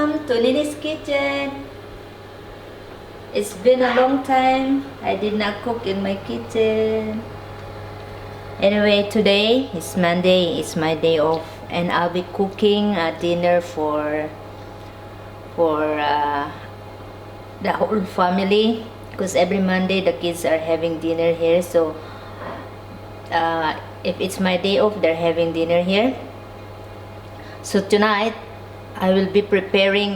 Welcome to Nini's kitchen. It's been a long time. I did not cook in my kitchen. Anyway, today is Monday. It's my day off, and I'll be cooking a dinner for the whole family. Because every Monday the kids are having dinner here. So if it's my day off, they're having dinner here. So tonight I will be preparing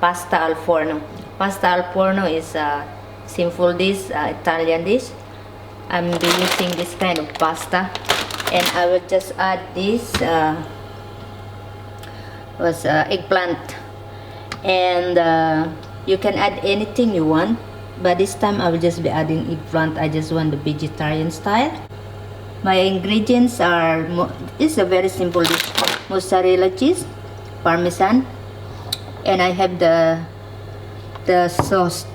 pasta al forno. Pasta al forno is a simple dish, Italian dish. I'm be using this kind of pasta, and I will just add this eggplant, and you can add anything you want, but this time I will just be adding eggplant. I just want the vegetarian style. My ingredients are, it's a very simple dish: mozzarella cheese, parmesan, and I have the sauce,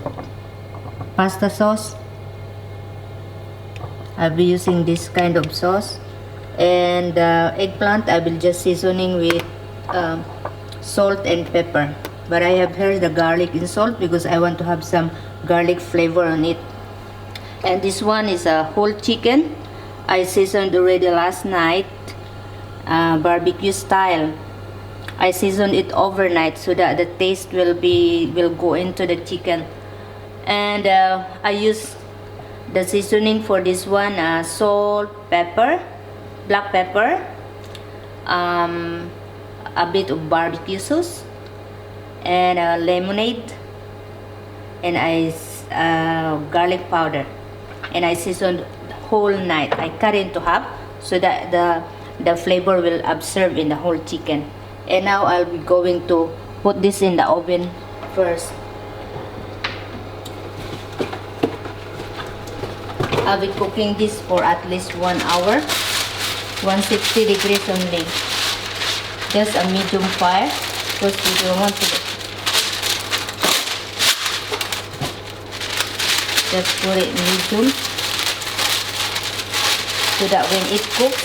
pasta sauce. I'll be using this kind of sauce, and eggplant I will just seasoning with salt and pepper, but I have here the garlic and salt because I want to have some garlic flavor on it. And this one is a whole chicken. I seasoned already last night, barbecue style. I seasoned it overnight so that the taste will go into the chicken. And I use the seasoning for this one: salt, pepper, black pepper, a bit of barbecue sauce, and lemonade, and garlic powder. And I seasoned whole night. I cut it into half so that the flavor will absorb in the whole chicken. And now I'll be going to put this in the oven first. I'll be cooking this for at least 1 hour, 160 degrees only. Just a medium fire, because we don't want to just put it medium so that when it cooks,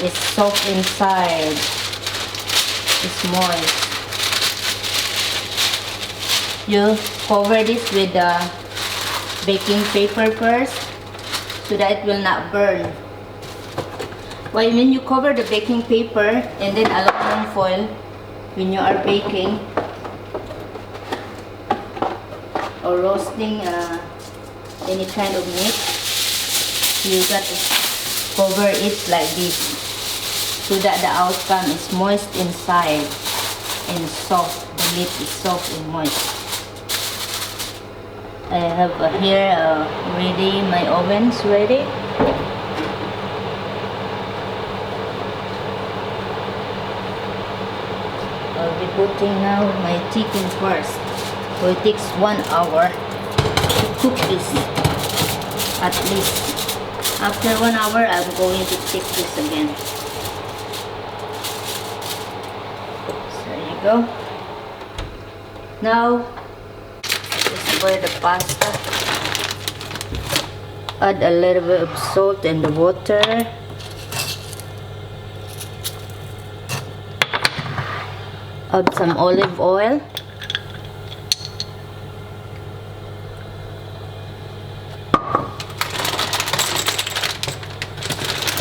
it's soft inside. It's moist. You cover this with the baking paper first so that it will not burn. When you cover the baking paper and then aluminum foil, when you are baking or roasting any kind of meat, you got to cover it like this, so that the outcome is moist inside and soft. The meat is soft and moist. I have here ready, my oven's ready. I'll be putting now my chicken first. So it takes 1 hour to cook this at least. After 1 hour, I'm going to check this again. Go. Now, just boil the pasta. Add a little bit of salt and the water. Add some olive oil.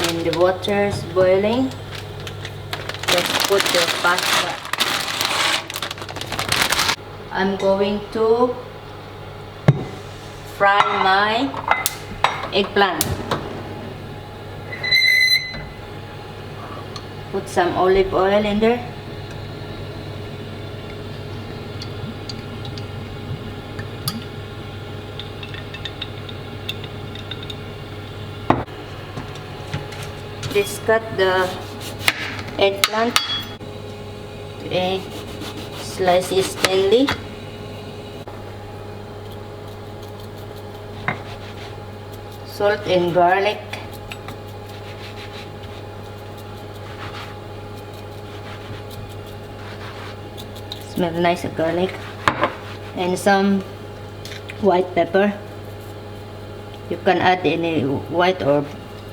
And the water is boiling. Just put the pasta. I'm going to fry my eggplant. Put some olive oil in there. Just cut the eggplant to egg slices thinly. Salt and garlic. Smell nice of garlic. And some white pepper. You can add any white or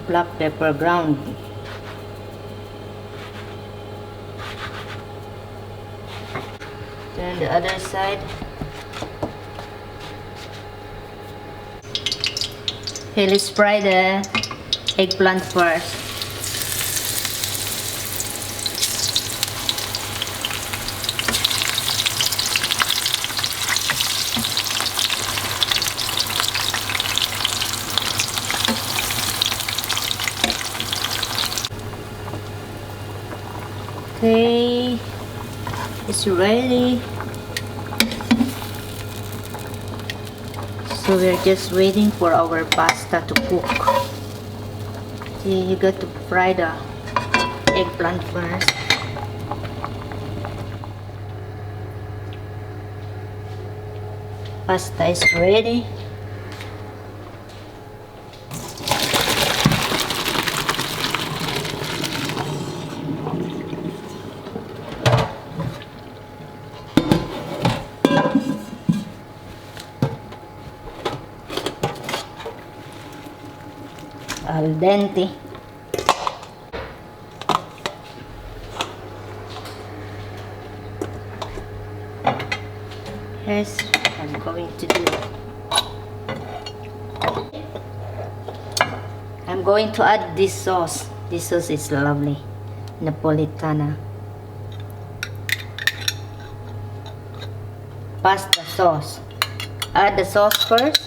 black pepper ground. And the other side. Okay, let's fry the eggplant first. Okay, it's ready. So we're just waiting for our pasta to cook. Okay, you got to fry the eggplant first. Pasta is ready. Al dente. Here's what I'm going to do. I'm going to add this sauce. This sauce is lovely. Napolitana. Pasta sauce. Add the sauce first.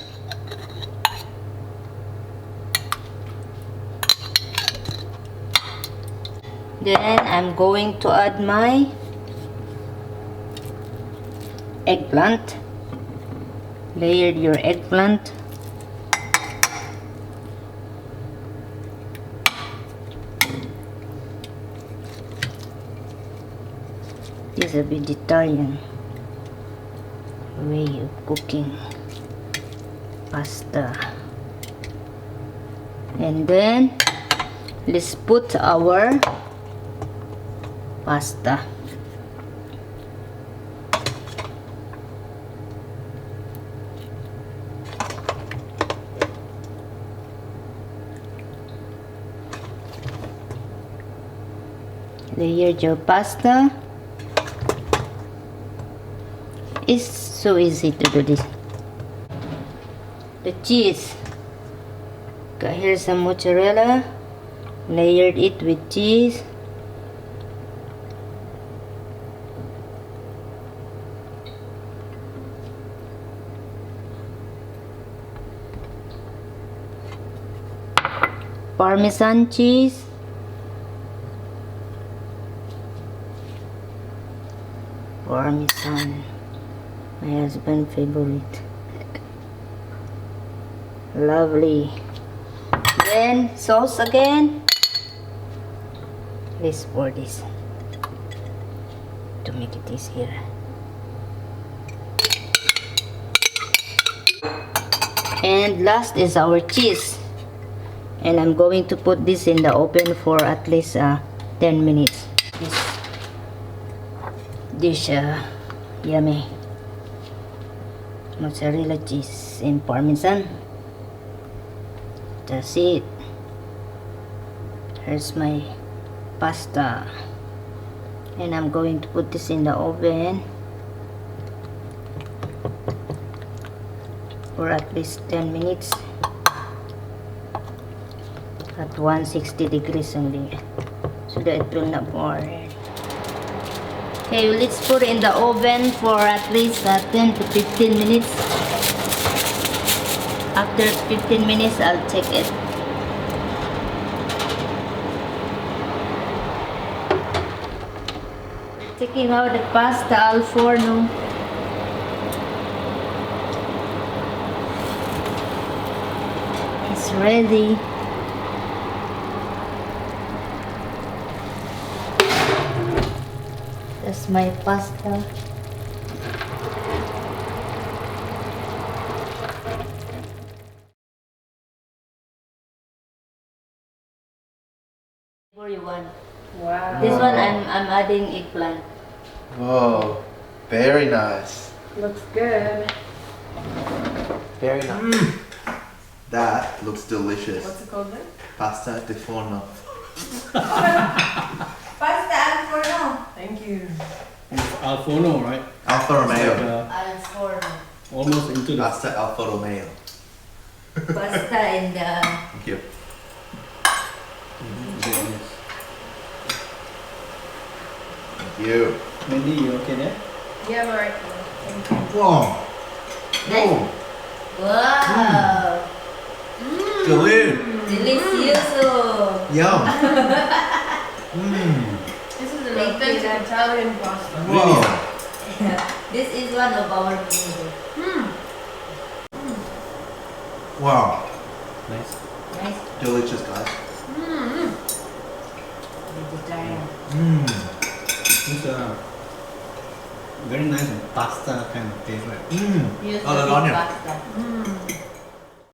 Then I'm going to add my eggplant. Layer your eggplant. This is a vegetarian way of cooking pasta. And then let's put our pasta. Layer your pasta. It's so easy to do this. The cheese. Got here some mozzarella. Layered it with cheese. Parmesan cheese. Parmesan, my husband's favorite. Lovely. Then sauce again. Let's pour this to make it easier. And last is our cheese. And I'm going to put this in the oven for at least 10 minutes. This dish yummy mozzarella cheese and parmesan. That's it. Here's my pasta, and I'm going to put this in the oven for at least 10 minutes at 160 degrees only, so that it will not burn. Okay, let's put it in the oven for at least 10 to 15 minutes. After 15 minutes, I'll check it. Taking out the pasta al forno. It's ready. That's my pasta. What you want? Wow. This one I'm adding eggplant. Whoa, very nice. Looks good. Very nice. That looks delicious. What's it called then? Pasta di forno. Pasta al forno. Thank you. Al Forno, right? Alfa Romeo. Al Forno. Almost into the. Pasta Alfa Romeo. Pasta and Thank you. Thank you. Mandy, you okay there? Yeah, I'm alright. Thank you. Wow. nice. Wow. Delicious. Delicioso. Yum. Mmm. This is an Thank authentic you. Italian pasta. Wow. This is one of our menu. Wow. Nice. Nice. Delicious, guys. Vegetarian. Mmm. It's very nice pasta kind of taste, right? Mmm. Use Oh, the the onion. pasta.